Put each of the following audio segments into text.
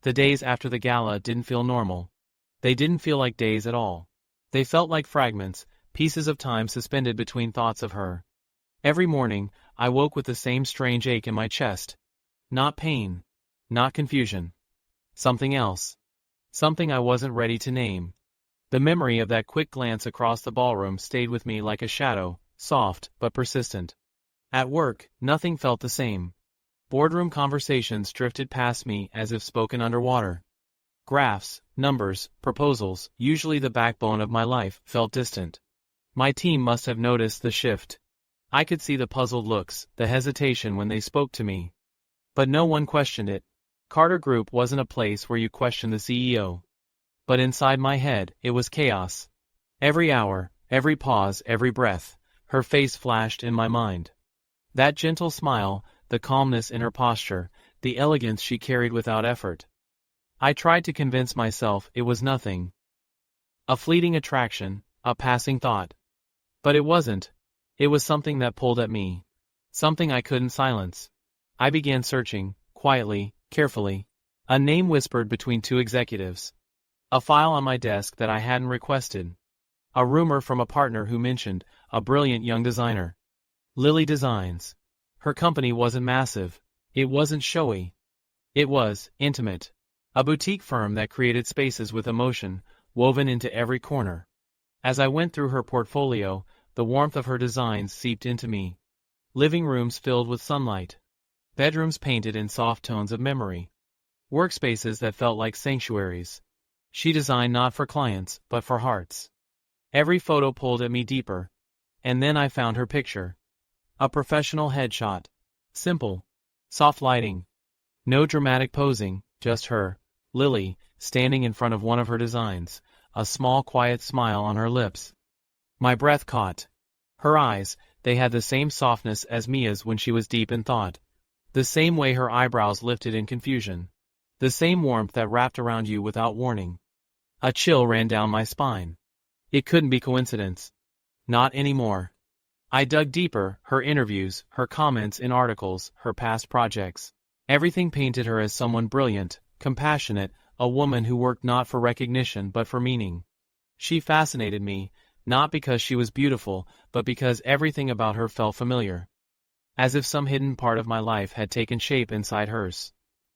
The days after the gala didn't feel normal. They didn't feel like days at all. They felt like fragments, pieces of time suspended between thoughts of her. Every morning, I woke with the same strange ache in my chest. Not pain. Not confusion. Something else. Something I wasn't ready to name. The memory of that quick glance across the ballroom stayed with me like a shadow, soft but persistent. At work, nothing felt the same. Boardroom conversations drifted past me as if spoken underwater. Graphs, numbers, proposals, usually the backbone of my life, felt distant. My team must have noticed the shift. I could see the puzzled looks, the hesitation when they spoke to me. But no one questioned it. Carter Group wasn't a place where you question the CEO. But inside my head, it was chaos. Every hour, every pause, every breath, her face flashed in my mind. That gentle smile, the calmness in her posture, the elegance she carried without effort. I tried to convince myself it was nothing. A fleeting attraction, a passing thought. But it wasn't. It was something that pulled at me. Something I couldn't silence. I began searching, quietly, carefully. A name whispered between two executives. A file on my desk that I hadn't requested. A rumor from a partner who mentioned a brilliant young designer. Lily Designs. Her company wasn't massive. It wasn't showy. It was intimate. A boutique firm that created spaces with emotion, woven into every corner. As I went through her portfolio, the warmth of her designs seeped into me. Living rooms filled with sunlight. Bedrooms painted in soft tones of memory. Workspaces that felt like sanctuaries. She designed not for clients, but for hearts. Every photo pulled at me deeper. And then I found her picture. A professional headshot. Simple. Soft lighting. No dramatic posing, just her, Lily, standing in front of one of her designs, a small quiet smile on her lips. My breath caught. Her eyes, they had the same softness as Mia's when she was deep in thought. The same way her eyebrows lifted in confusion. The same warmth that wrapped around you without warning. A chill ran down my spine. It couldn't be coincidence. Not anymore. I dug deeper, her interviews, her comments in articles, her past projects. Everything painted her as someone brilliant, compassionate, a woman who worked not for recognition but for meaning. She fascinated me, not because she was beautiful, but because everything about her felt familiar. As if some hidden part of my life had taken shape inside hers.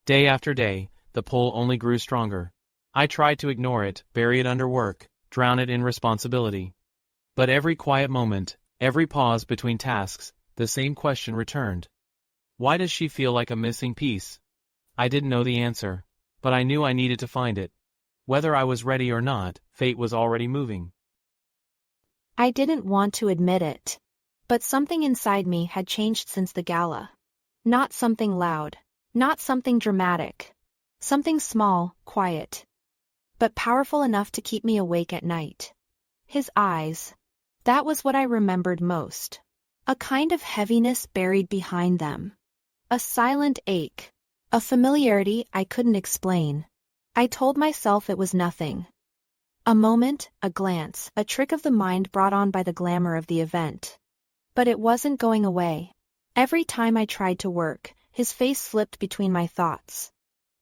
Day after day, the pull only grew stronger. I tried to ignore it, bury it under work, drown it in responsibility. But every quiet moment, every pause between tasks, the same question returned. Why does she feel like a missing piece? I didn't know the answer, but I knew I needed to find it. Whether I was ready or not, fate was already moving. I didn't want to admit it. But something inside me had changed since the gala. Not something loud. Not something dramatic. Something small, quiet. But powerful enough to keep me awake at night. His eyes. That was what I remembered most. A kind of heaviness buried behind them. A silent ache. A familiarity I couldn't explain. I told myself it was nothing. A moment, a glance, a trick of the mind brought on by the glamour of the event. But it wasn't going away. Every time I tried to work, his face slipped between my thoughts.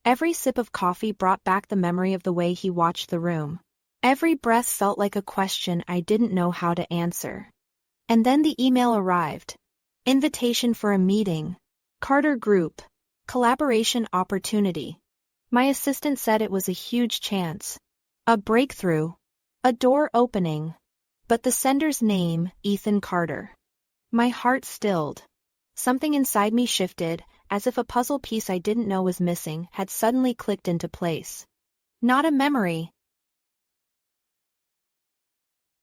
Every sip of coffee brought back the memory of the way he watched the room. Every breath felt like a question I didn't know how to answer. And then the email arrived. Invitation for a meeting. Carter Group. Collaboration opportunity. My assistant said it was a huge chance. A breakthrough. A door opening. But the sender's name, Ethan Carter. My heart stilled. Something inside me shifted, as if a puzzle piece I didn't know was missing had suddenly clicked into place. Not a memory.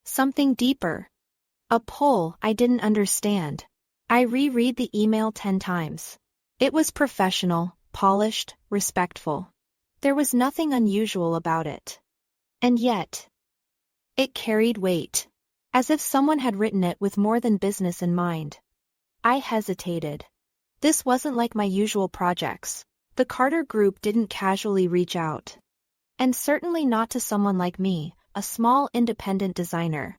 Something deeper. A pull I didn't understand. I reread the email 10 times. It was professional, polished, respectful. There was nothing unusual about it. And yet, it carried weight. As if someone had written it with more than business in mind. I hesitated. This wasn't like my usual projects. The Carter Group didn't casually reach out. And certainly not to someone like me, a small independent designer.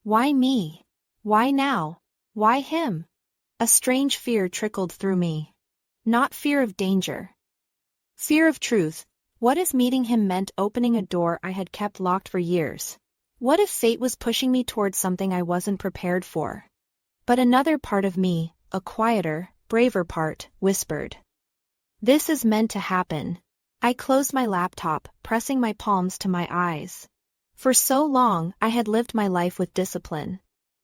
Why me? Why now? Why him? A strange fear trickled through me. Not fear of danger. Fear of truth, What if meeting him meant opening a door I had kept locked for years? What if fate was pushing me towards something I wasn't prepared for? But another part of me, a quieter, braver part, whispered, "This is meant to happen." I closed my laptop, pressing my palms to my eyes. For so long, I had lived my life with discipline,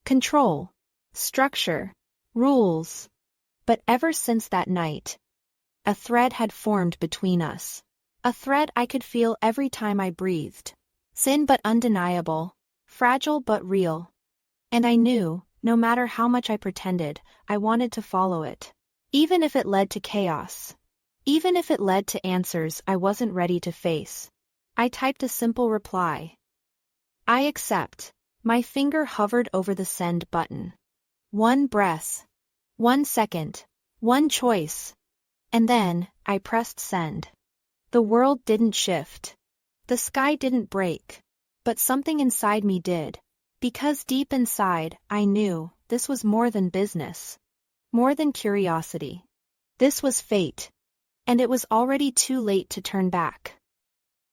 control, structure, rules. But ever since that night, a thread had formed between us. A thread I could feel every time I breathed. Thin but undeniable, fragile but real. And I knew, no matter how much I pretended, I wanted to follow it. Even if it led to chaos. Even if it led to answers I wasn't ready to face. I typed a simple reply. I accept. My finger hovered over the send button. One breath. 1 second. One choice. And then, I pressed send. The world didn't shift. The sky didn't break. But something inside me did. Because deep inside, I knew, this was more than business. More than curiosity. This was fate. And it was already too late to turn back.